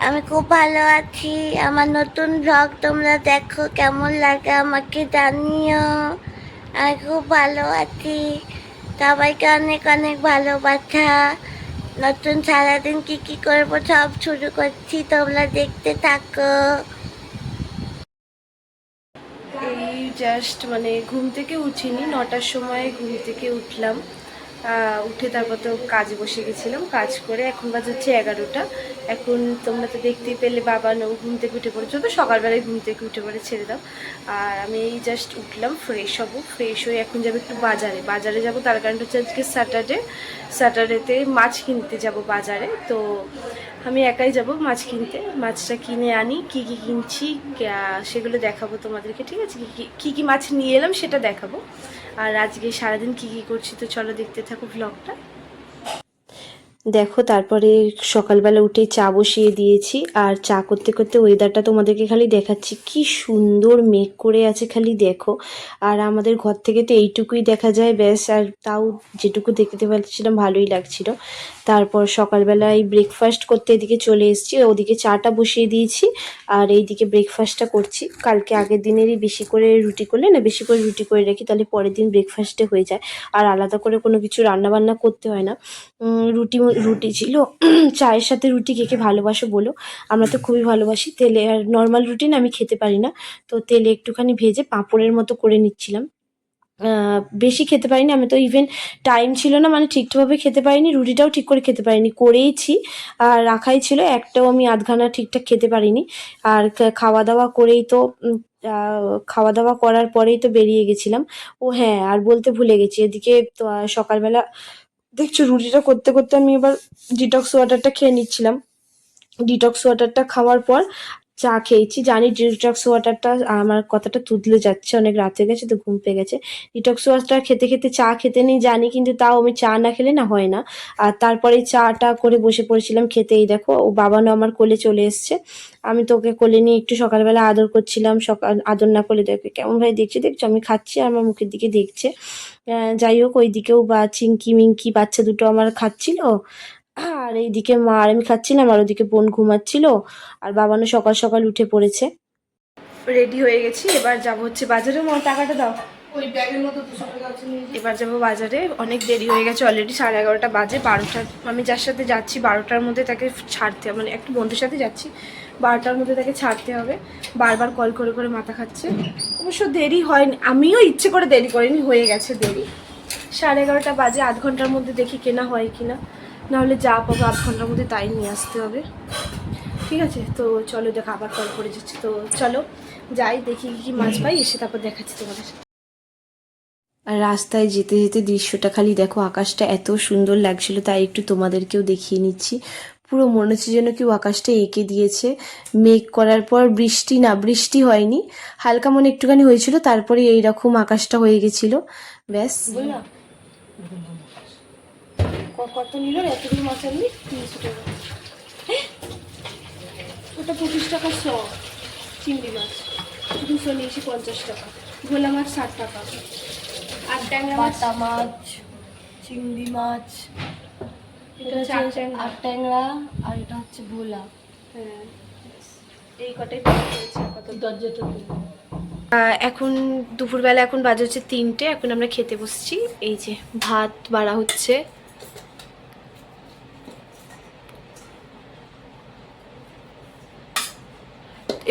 আমি খুব ভালো আছি। আমার নতুন ব্লগ তোমরা দেখো, কেমন লাগে আমাকে জানিও। আমি খুব ভালো আছি। সবাইকে অনেক অনেক ভালোবাসা। নতুন সারাদিন কি কি করবো সব শুরু করছি, তোমরা দেখতে থাকো। এই জাস্ট মানে ঘুম থেকে উঠিনি, 9টার সময় ঘুম থেকে উঠলাম। উঠে তারপর তো কাজে বসে গেছিলাম, কাজ করে এখন বাজে হচ্ছে 11টা। এখন তোমরা তো দেখতেই পেলে বাবা ঘুম থেকে উঠে পড়েছো, তো সকালবেলায় ঘুম থেকে উঠে পড়ে ছেড়ে দাও। আর আমি এই জাস্ট উঠলাম, ফ্রেশ হবো, ফ্রেশ হয়ে এখন যাবো একটু বাজারে যাবো। তার কারণটা হচ্ছে আজকে স্যাটারডেতে মাছ কিনতে যাব বাজারে। তো আমি একাই যাব মাছ কিনতে, মাছটা কিনে আনি, কি কি কিনছি সেগুলো দেখাবো তোমাদেরকে, ঠিক আছে? কি কি মাছ নিয়ে এলাম সেটা দেখাবো। আর আজকে সারাদিন কি কি করছি তো চলো দেখতে থাকো ভ্লগটা। দেখো, তারপরে সকালবেলা উঠে চা বসিয়ে দিয়েছি। আর চা করতে করতে ওয়েদারটা তোমাদেরকে খালি দেখাচ্ছি, কি সুন্দর মেঘ করে আছে খালি দেখো। আর আমাদের ঘর থেকে তো এইটুকুই দেখা যায় ব্যাস, আর তাও যেটুকু দেখতে পাচ্ছিলাম ভালোই লাগছিল। তারপর সকালবেলায় ব্রেকফাস্ট করতে এদিকে চলে এসেছি, ওদিকে চাটা বসিয়ে দিয়েছি আর এইদিকে ব্রেকফাস্টটা করছি। কালকে আগের দিনেরই বেশি করে রুটি করলে না, বেশি করে রুটি করে রাখি, তাহলে পরের দিন ব্রেকফাস্টে হয়ে যায়। আর আলাদা করে কোনো কিছু রান্নাবান্না করতে হয় না। রুটি ছিল। চায়ের সাথে রুটি কে কে ভালোবাসো বলো? আমরা তো খুবই ভালোবাসি। তেলে আর নর্মাল রুটি না আমি খেতে পারি না, তো তেলে একটুখানি ভেজে পাঁপড়ের মতো করে নিচ্ছিলাম। বেশি খেতে পারিনি আমি, তো ইভেন টাইম ছিল না, মানে ঠিকঠাকভাবে খেতে পারিনি, রুটিটাও ঠিক করে খেতে পারিনি, করেইছি আর রাখাই ছিল, একটাও আমি আধখানা ঠিকঠাক খেতে পারিনি। আর খাওয়া দাওয়া করেই তো খাওয়া দাওয়া করার পরেই তো বেরিয়ে গেছিলাম। ও হ্যাঁ, আর বলতে ভুলে গেছি, এদিকে তো সকালবেলা দেখছো রুটিটা করতে করতে আমি এবার ডিটক্স ওয়াটারটা খেয়ে নিচ্ছিলাম। ডিটক্স ওয়াটারটা খাওয়ার পর চা খেয়েছি। জানি ডিটক্স ওয়াটারটা, আমার কথাটা তুতলে যাচ্ছে, অনেক রাত হয়ে গেছে তো ঘুম পেয়ে গেছে। ডিটক্স ওয়াটার খেতে খেতে চা খেতে নেই জানি, কিন্তু তাও আমি চা না খেলে না হয় না। আর তারপরে চাটা করে বসে পড়েছিলাম খেতে। এই দেখো, ও বাবানও আমার কোলে চলে এসছে। আমি তো ওকে কোলে নিয়ে একটু সকালবেলা আদর করছিলাম। সকাল আদর না করলে দেখবে কেমন ভাই দেখছো আমি খাচ্ছি আর আমার মুখের দিকে দেখছে। যাই হোক, ওইদিকেও বা চিঙ্কি মিঙ্কি বাচ্চা দুটো আমার খাচ্ছিল। আর এইদিকে মা আর আমি খাচ্ছিলাম, আর ওদিকে বোন ঘুমাচ্ছিল। আর বাবানও সকাল সকাল উঠে পড়েছে। রেডি হয়ে গেছি, এবার যাব হচ্ছে বাজারে। মা টাকাটা দাও, ওই ব্যাগের মতো 200 টাকা আছে নিয়ে। এবার যাবো বাজারে, অনেক দেরি হয়ে গেছে অলরেডি, 11:30 বাজে। 12টা, আমি যার সাথে যাচ্ছি 12টার মধ্যে তাকে ছাড়তে হবে, মানে একটা বন্ধুর সাথে যাচ্ছি, 12টার মধ্যে তাকে ছাড়তে হবে। বারবার কল করে করে মাথা খাচ্ছে। অবশ্য দেরি হয়নি, আমিও ইচ্ছে করে দেরি করিনি, হয়ে গেছে দেরি। 11:30 বাজে, আধ ঘন্টার মধ্যে দেখি কেনা হয় কিনা, নাহলে যা পাবো আধ ঘন্টার মধ্যে তাই নিয়ে আসতে হবে। ঠিক আছে, তো চলো, দেখো আবার কল করে যাচ্ছি, তো চলো যাই, দেখি কি মাছ পাই, এসে তারপর দেখাচ্ছি তোমাদের। আর রাস্তায় যেতে যেতে দৃশ্যটা খালি দেখো, আকাশটা এত সুন্দর লাগছিল, তাই একটু তোমাদেরকেও দেখিয়ে নিচ্ছি। পুরো মনে হচ্ছে যেন কেউ আকাশটা এঁকে দিয়েছে। মেঘ করার পর বৃষ্টি, না বৃষ্টি হয়নি, হালকা মনে একটুখানি হয়েছিল, তারপরে এইরকম আকাশটা হয়ে গেছিল। ব্যাস। কত নিল এতগুলো মাছ? আনলি 300 টাকা। ওটা 25 টাকা শ। চিংড়ি মাছ 200 নিয়েছি, 50 টাকা। ভোলা মাছ 60 টাকা। আর ট্যাংরা মাছ, বাটা মাছ, চিংড়ি মাছ, এটা হচ্ছে আর ট্যাংরা, আর এটা হচ্ছে ভোলা। হ্যাঁ, এই কটাই দরজাটা। এখন দুপুরবেলা, এখন বাজে হচ্ছে 3টে, এখন আমরা খেতে বসছি। এই যে ভাত বাড়া হচ্ছে।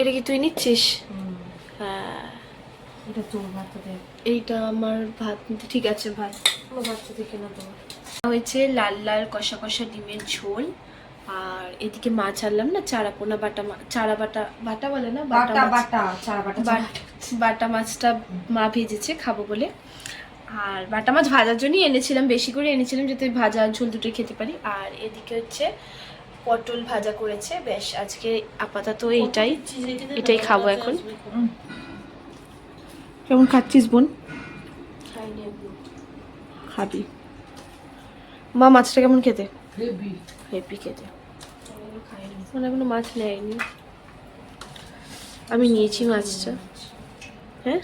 এটা কি তুই নিচ্ছিস? হ্যাঁ, এটা তোর ভাত, এইটা আমার ভাত। ঠিক আছে, ভাত আমার বাচ্চা থেকে না তোমার হয়েছে। লাল লাল কষা কষা ডিমের ঝোল। আর এদিকে মাছ আনলাম না, চারাপোনা বাটা, চারা বাটা, বাটা বলে না, বাটা মাছটা মা ভেজেছে খাবো বলে। আর বাটা মাছ ভাজার জন্যই এনেছিলাম, বেশি করে এনেছিলাম যাতে ভাজা ঝোল দুটো খেতে পারি। আর এদিকে হচ্ছে পটল ভাজা করেছে। বেশ, আজকে আপাতত এটাই খাবো এখন। কেমন খাচ্ছিস বোন? খাবি? মা মাছটা কেমন খেতে? হেভি খেতে। মানে এখনো মাছ নেয়নি, আমি নিয়েছি মাছটা। হ্যাঁ,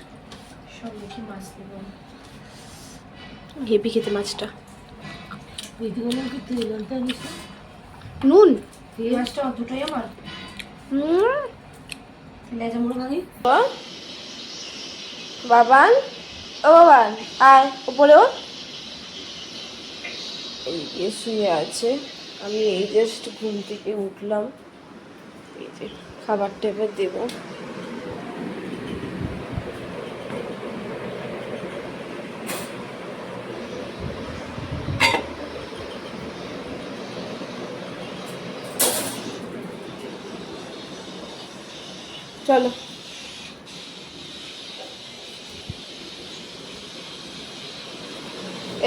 হেভি খেতে মাছটা। নুন মাছটা দুটোই আমার। ও বাবান, ও বাবান, আয় উপরে ও। এই যে শুয়ে আছে, আমি এই জাস্ট ঘুম থেকে উঠলাম। এই যে খাবারটা এবার দেবো। চলো,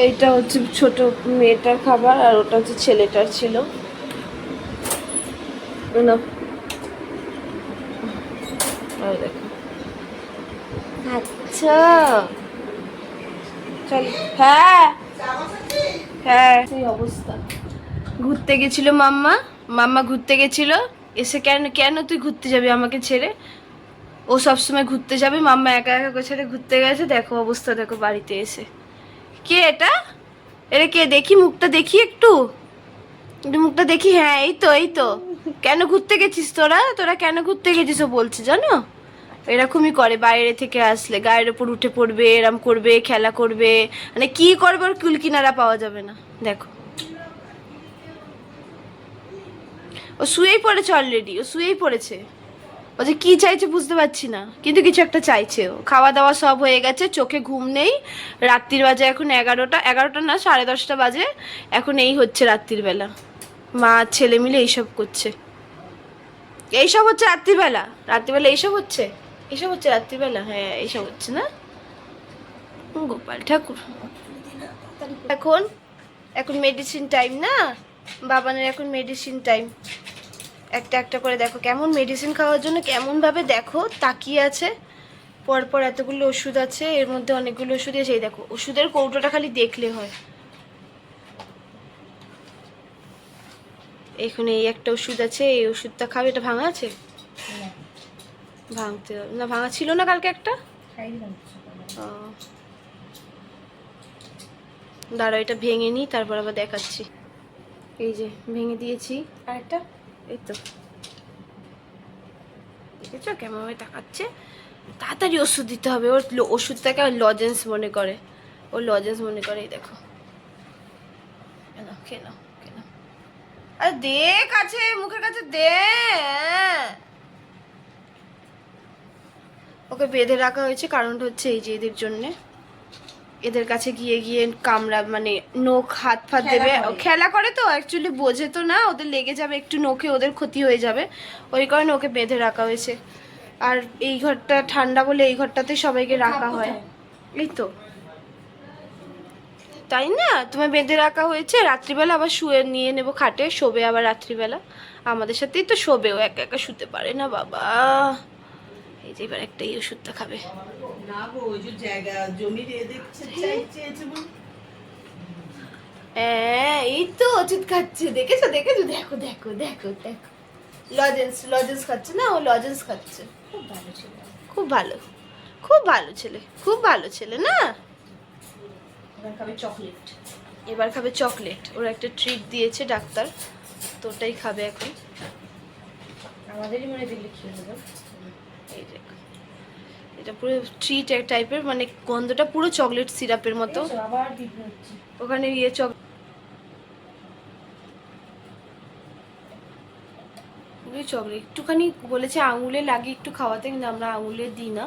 এইটা হচ্ছে ছোট মেয়েটার খাবার আর ওটা হচ্ছে ছেলেটার ছিল। নাও। আর দেখো, আচ্ছা চল। হ্যাঁ হ্যাঁ, সেই অবস্থা। ঘুরতে গেছিল মাম্মা, মাম্মা ঘুরতে গেছিল। এসে কেন কেন তুই ঘুরতে যাবি আমাকে ছেড়ে? ও সবসময় ঘুরতে যাবে, মাম্মা একা একা ছেড়ে ঘুরতে গেছে। দেখো অবস্থা, দেখো বাড়িতে এসে। কে এটা? এটা কে? দেখি মুখটা, দেখি একটু, একটু মুখটা দেখি। হ্যাঁ এই তো, এই তো। কেন ঘুরতে গেছিস তোরা? তোরা কেন ঘুরতে গেছিস ও বলছে, জানো? এরকমই করে, বাইরে থেকে আসলে গায়ের ওপর উঠে পড়বে, এরম করবে, খেলা করবে, মানে কি করবে ওর কুল কিনারা পাওয়া যাবে না। দেখো ও শুয়েই পড়েছে অলরেডি, ও শুয়েই পড়েছে। ও যে কি চাইছে বুঝতে পারছি না, কিন্তু কিছু একটা চাইছে। ও খাওয়া দাওয়া সব হয়ে গেছে, চোখে ঘুম নেই। রাত্রির বাজে এখন 11টা, 11টা না 10:30 বাজে এখন। এই হচ্ছে রাত্রির বেলা, মা আর ছেলে মিলে এইসব করছে। এইসব হচ্ছে রাত্রিবেলা, রাত্রিবেলা এইসব হচ্ছে, এইসব হচ্ছে রাত্রিবেলা। হ্যাঁ এইসব হচ্ছে না, গোপাল ঠাকুর। এখন এখন মেডিসিন টাইম না, বাবানের এখন মেডিসিন টাইম। একটা একটা করে দেখো কেমন মেডিসিন খাওয়ার জন্য কেমন ভাবে দেখো তাকিয়ে আছে। পরপর এতগুলো ওষুধ আছে, এর মধ্যে অনেকগুলো ওষুধ আছে। এই দেখো ওষুধের কৌটোটা খালি দেখলে হয়। এখানে এই একটা ওষুধ আছে, এই ওষুধটা খাবে। এটা ভাঙা আছে? ভাঙতে হবে না, ভাঙা ছিল না কালকে একটা। ও দাঁড়াও, এটা ভেঙে নিই তারপর আবার দেখাচ্ছি। এই যে ভেঙে দিয়েছি আরেকটা। এই তো দেখেছো কেমন ভাবে তাকাচ্ছে। তাড়াতাড়ি ওষুধ দিতে হবে ওর। ওষুধটাকে লজেন্স মনে করে, ও লজেন্স মনে করে। এই দেখো, কেন কেন কেন, আরে দে কাছে, মুখের কাছে দে। ওকে বেঁধে রাখা হয়েছে, কারণটা হচ্ছে এই যে এদের জন্যে। এদের কাছে গিয়ে গিয়ে কামড়া, মানে নখ হাত ফাত দেবে, খেলা করে তো অ্যাকচুয়ালি বোঝে তো না, ওদের লেগে যাবে একটু নখে, ওদের ক্ষতি হয়ে যাবে। ওই কারণে ওকে বেঁধে রাখা হয়েছে। আর এই ঘরটা ঠান্ডা বলে এই ঘরটাতে সবাইকে রাখা হয়। এই তো, তাই না, তোমায় বেঁধে রাখা হয়েছে। রাত্রিবেলা আবার শুয়ে নিয়ে নেবো খাটে, শোবে আবার রাত্রিবেলা আমাদের সাথেই তো শোবে। ও একা একা শুতে পারে না বাবা। এই যে এবার একটা এই ওষুধটা খাবে। না গো, ওই যে জায়গা জমি দিয়ে দেখছে, চেয়েছে বলে। হ্যাঁ এই তো ওষুধ খাচ্ছে, দেখেছো দেখেছো, দেখো দেখো দেখো দেখো। লজেন্স, লজেন্স খাচ্ছে না, ও লজেন্স খাচ্ছে। খুব ভালো ছেলে, খুব ভালো, খুব ভালো ছেলে, খুব ভালো ছেলে না। এবার খাবে চকলেট। এবার খাবে চকলেট, ওর একটা ট্রিট দিয়েছে ডাক্তার, তো ওটাই খাবে এখন। আমাদেরই মনে দিলে খেয়ে নেবে। এই দেখো, এটা পুরো ট্রিট এক টাইপের, মানে গন্ধটা পুরো চকলেট সিরাপের মতো। আবার দিতে হচ্ছে। ওখানে গিয়ে চকলেট একটুখানি বলেছে আঙুলে লাগিয়ে একটু খাওয়াতে, কিন্তু আমরা আঙুলে দিই না,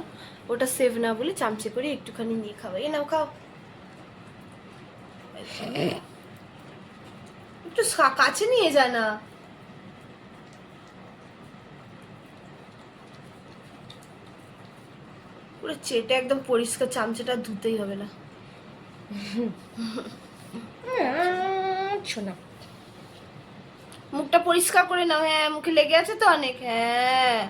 ওটা সেভ না বলে চামচে করে একটুখানি নিয়ে খাওয়াই। এ নাও খাও, একটু কাছে নিয়ে যা না। পুরো চেটে একদম পরিষ্কার, চামচাটা ধুতেই হবে না। শোনা, মুখটা পরিষ্কার করে নাও। হ্যাঁ মুখে লেগে আছে তো অনেক। হ্যাঁ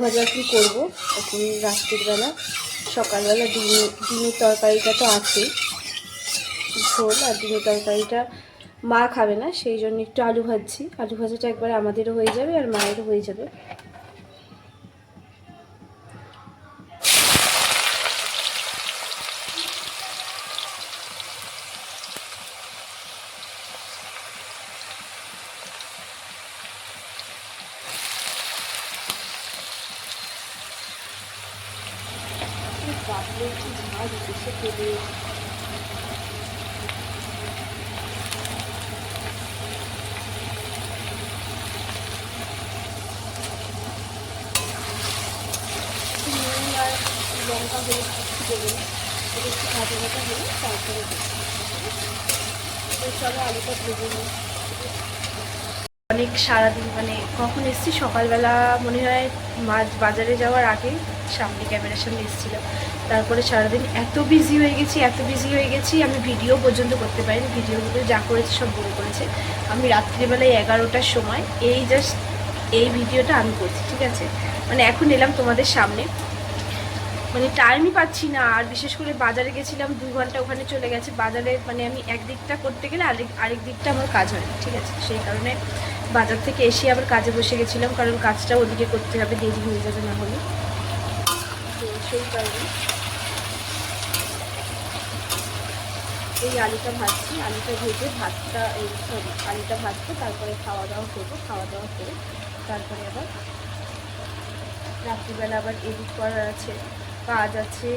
ভাজা কি করবো এখন রাত্রির বেলা। সকালবেলা ডিমের তরকারিটা তো আছেই, ঝোল আর ডিমের তরকারিটা মা খাবে না, সেই জন্য একটু আলু ভাজছি। আলু ভাজাটা একবারে আমাদেরও হয়ে যাবে আর মায়েরও হয়ে যাবে। বাপরে কি ঝাঁজ উঠেছে তেলে। নুন আর লঙ্কা হলুদ কিছু দেবে না, এটা একটু ভাজা ভাজা হলে তারপরে দেবে। তো চলো আলুটা ভেজে নিই। অনেক সারাদিন মানে কখন এসেছি, সকালবেলা মনে হয় মাছ বাজারে যাওয়ার আগে সামনে ক্যামেরার সামনে এসেছিলাম। তারপরে সারাদিন এত বিজি হয়ে গেছি আমি ভিডিও পর্যন্ত করতে পারিনি। ভিডিওগুলো যা করেছে সব বড় করেছে। আমি রাত্রিবেলায় 11টার সময় এই জাস্ট এই ভিডিওটা আমি করছি, ঠিক আছে। মানে এখন এলাম তোমাদের সামনে, মানে টাইমই পাচ্ছি না। আর বিশেষ করে বাজারে গেছিলাম, 2 ঘন্টা ওখানে চলে গেছে বাজারে। মানে আমি এক দিকটা করতে গেলে আরেক দিকটা আমার কাজ হয়, ঠিক আছে। সেই কারণে বাজার থেকে এসে আবার কাজে বসে গেছিলাম, কারণ কাজটা ওদিকে করতে হবে, দেরি হয়ে যাবে না হলে। তো সেই কারণে এই আলুটা ভাজছি, আলুটা ভেজে ভাতটা আলুটা ভাজবো, তারপরে খাওয়া দাওয়া করবো। খাওয়া দাওয়া করে তারপরে আবার রাত্রিবেলা আবার এডিট করার আছে, কাজ আছে,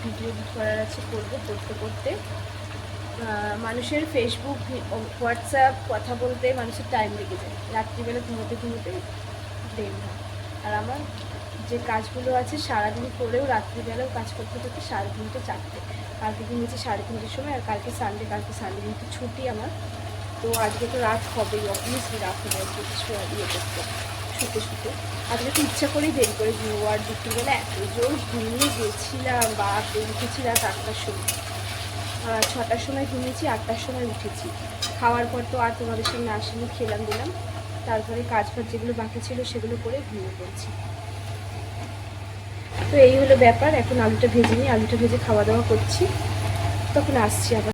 ভিডিও এডিট করার আছে, করবো। করতে করতে মানুষের ফেসবুক হোয়াটসঅ্যাপ কথা বলতে মানুষের টাইম লেগে যায়, রাত্রিবেলা ঘুমোতে দেরি হয়। আর আমার যে কাজগুলো আছে সারাদিন করেও রাত্রিবেলাও কাজ করতে করতে 3:30 4টে। কালকে ঘুমিয়েছি 3:30 সময়, আর কালকে সানডে কিন্তু ছুটি আমার। তো আজকে তো রাত হবেই, অবভিয়াসলি রাত হবে আজকে কিছু ইয়ে করতে শুতে। আজকে তো ইচ্ছা করেই দেরি করে ঘুমবো। আর দুপুরবেলা এত জোর ঘুমিয়ে গেছিলাম, উঠেছি রাত 8টার সময়। 6টার সময় ঘুমিয়েছি, 8টার সময় উঠেছি। খাওয়ার পর তো আর তোমাদের সামনে আসেনি, খেলাম দিলাম, তারপরে কাজ যেগুলো বাকি ছিল সেগুলো করে ঘুমিয়ে পড়েছি। তো এই হলো ব্যাপার। এখন আলুটা ভেজে নিই, আলুটা ভেজে খাওয়া দাওয়া করছি, তখন আসছি আবার।